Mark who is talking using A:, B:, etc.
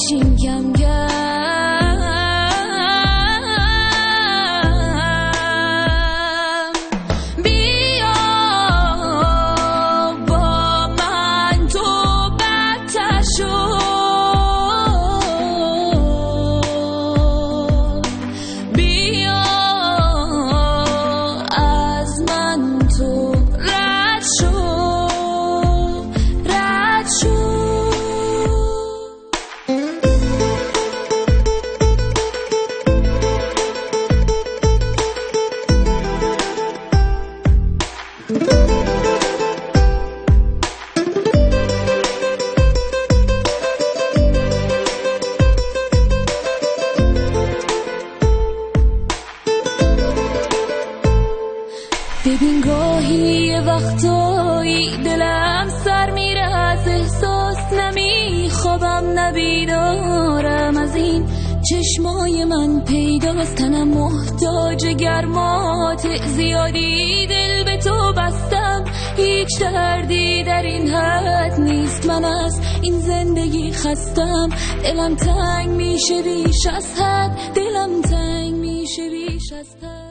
A: میشیم کم کم. بیا با من تو بدتر شو، بیا از من تو رد شو، رد شو. ببین گاهی یه وقتایی دلم سر میره از احساس، نمیخوابم نبیدارم از این چشمای من پیداست. تنم محتاج گرمات زیادی، دل به تو بستم، هیچ دردی در این حد نیست. من از این زندگی خستم، دلم تنگ میشه بیش از حد، دلم تنگ میشه بیش از حد.